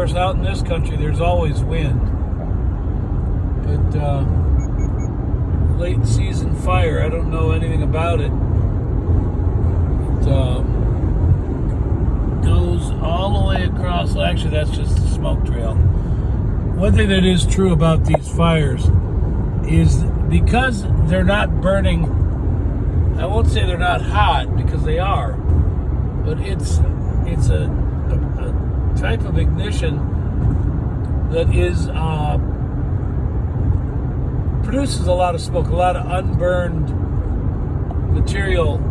course, out in this country, there's always wind. But late season fire, I don't know anything about it. It goes all the way across. Well, actually, that's just the smoke trail. One thing that is true about these fires is because they're not burning, I won't say they're not hot, because they are, but it's a type of ignition that is produces a lot of smoke, a lot of unburned material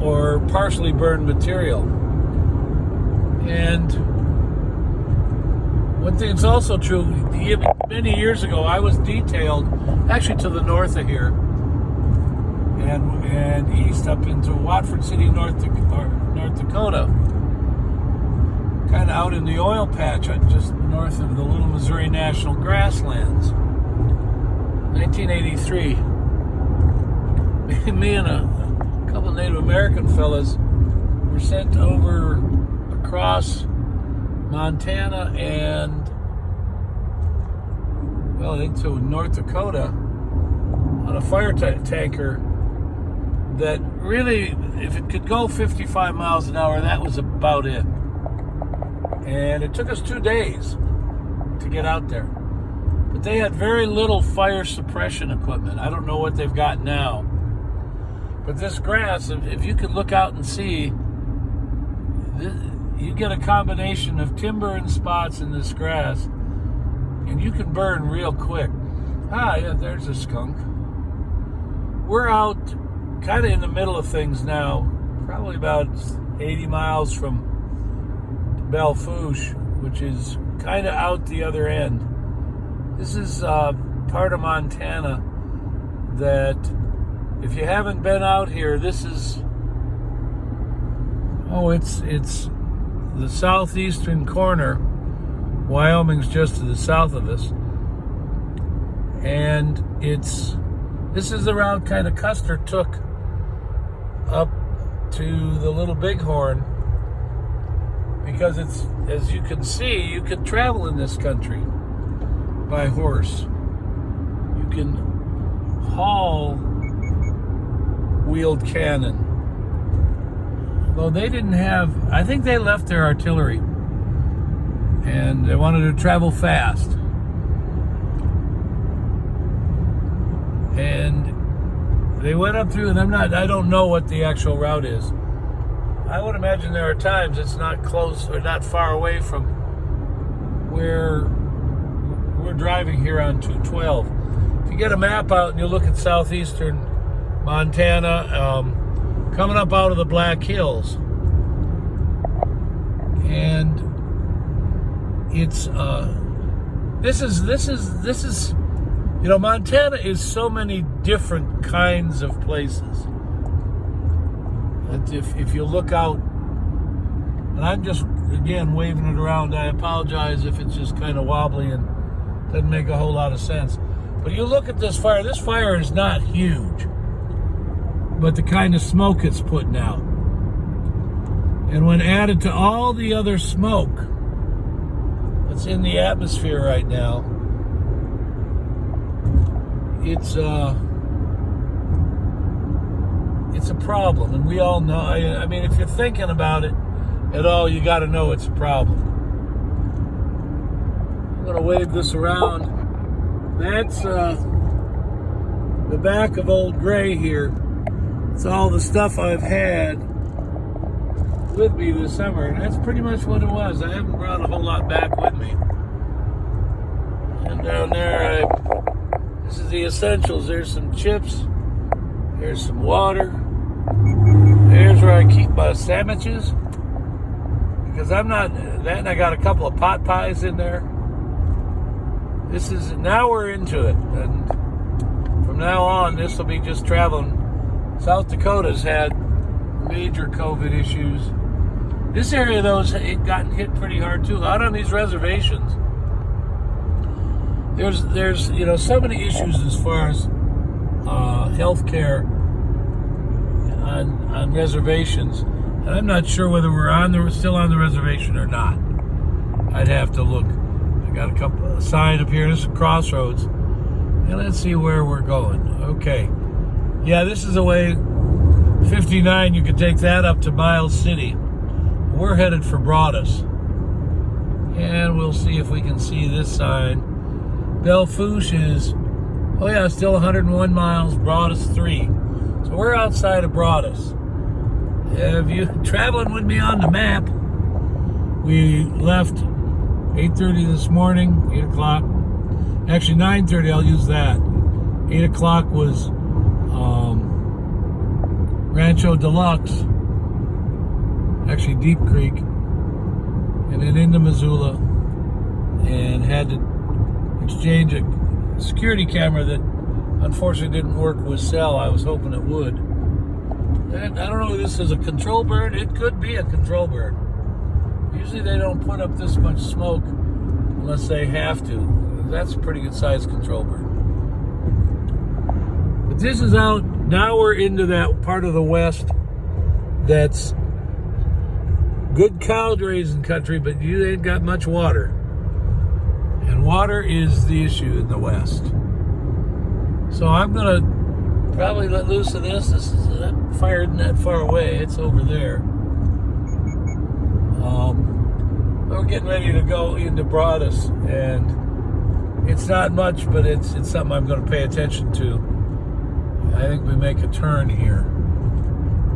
or partially burned material. And one thing that's also true, many years ago, I was detailed, actually to the north of here, and east up into Watford City, North Dakota, kind of out in the oil patch, just north of the Little Missouri National Grasslands. 1983, me and a couple of Native American fellas were sent over across Montana and, well, into North Dakota on a fire tanker that really, if it could go 55 miles an hour, that was about it. And it took us 2 days to get out there. But they had very little fire suppression equipment. I don't know what they've got now. But this grass, if you could look out and see, you get a combination of timber and spots in this grass, and you can burn real quick. Ah, yeah, there's a skunk. We're out kind of in the middle of things now, probably about 80 miles from Belle Fourche, which is kind of out the other end. This is part of Montana that, if you haven't been out here, this is, it's the southeastern corner. Wyoming's just to the south of us. And this is the route kind of Custer took up to the Little Bighorn, because it's, as you can see, you can travel in this country by horse. You can haul wheeled cannon. Though they didn't have, I think they left their artillery, and they wanted to travel fast. And they went up through, and I don't know what the actual route is. I would imagine there are times it's not close or not far away from where we're driving here on 212. If you get a map out and you look at southeastern Montana, coming up out of the Black Hills, and it's this is Montana is so many different kinds of places. If you look out, and I'm just, again, waving it around, I apologize if it's just kind of wobbly and doesn't make a whole lot of sense. But you look at this fire is not huge, but the kind of smoke it's putting out. And when added to all the other smoke that's in the atmosphere right now, it's a problem, and we all know. I mean, if you're thinking about it at all, you got to know it's a problem. I'm going to wave this around. That's the back of Old Gray here. It's all the stuff I've had with me this summer, and that's pretty much what it was. I haven't brought a whole lot back with me. And down there, this is the essentials. There's some chips. There's some water. There's where I keep my sandwiches, because I'm not that, and I got a couple of pot pies in there. Now we're into it, and from now on, this will be just traveling. South Dakota's had major COVID issues. This area, though, has gotten hit pretty hard too. Out on these reservations, there's so many issues as far as health care on reservations, and I'm not sure whether we're still on the reservation or not. I'd have to look. I got a sign up here. This is Crossroads. And let's see where we're going. Okay. Yeah, this is the way 59. You could take that up to Miles City. We're headed for Broadus. And we'll see if we can see this sign. Belle Fourche is, oh yeah, still 101 miles, Broadus 3. So we're outside of Broadus. If you're traveling with me on the map, we left 8:30 this morning, 8 o'clock. Actually, 9:30, I'll use that. 8 o'clock was Rancho Deluxe, actually Deep Creek, and then into Missoula, and had to exchange a security camera that unfortunately didn't work with cell. I was hoping it would. And I don't know if this is a control bird. It could be a control bird. Usually they don't put up this much smoke unless they have to. That's a pretty good sized control bird. But this is out, now we're into that part of the West that's good cow grazing country, but you ain't got much water. And water is the issue in the West. So I'm gonna probably let loose of this. This is not fired that far away. It's over there. We're getting ready to go into Broadus, and it's not much, but it's something I'm going to pay attention to. I think we make a turn here,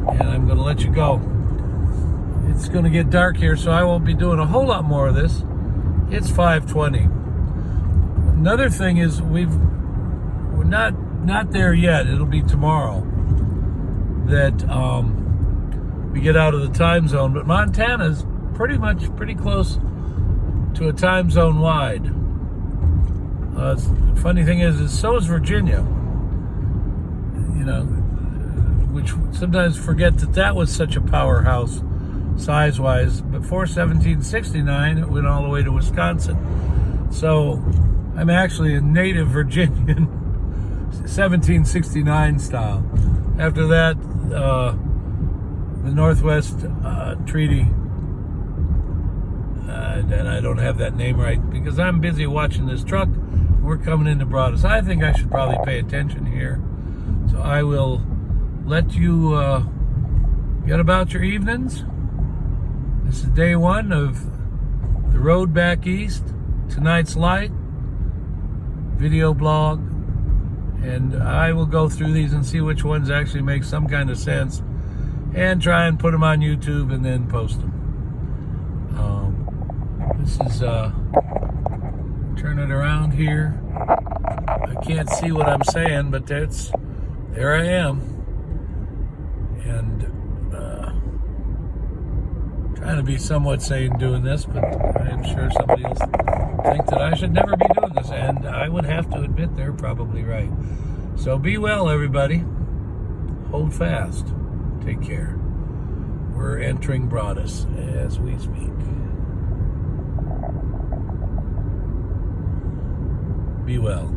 and I'm going to let you go. It's going to get dark here, so I won't be doing a whole lot more of this. It's 5:20. Another thing is we're not there yet. It'll be tomorrow that we get out of the time zone, but Montana's pretty close to a time zone wide. The funny thing is so is Virginia. You know, which sometimes forget that was such a powerhouse size-wise. Before 1769, it went all the way to Wisconsin. So I'm actually a native Virginian, 1769 style. After that, the Northwest Treaty, and I don't have that name right because I'm busy watching this truck. We're coming into Broadus. I think I should probably pay attention here. So I will let you get about your evenings. This is day one of the road back east. Tonight's light, video blog, and I will go through these and see which ones actually make some kind of sense and try and put them on YouTube and then post them. This is turn it around here. I can't see what I'm saying, but there I am, and trying to be somewhat sane doing this, but I'm sure somebody else think that I should never be doing this, and I would have to admit they're probably right. So be well, everybody. Hold fast. Take care. We're entering Broadus as we speak. Be well.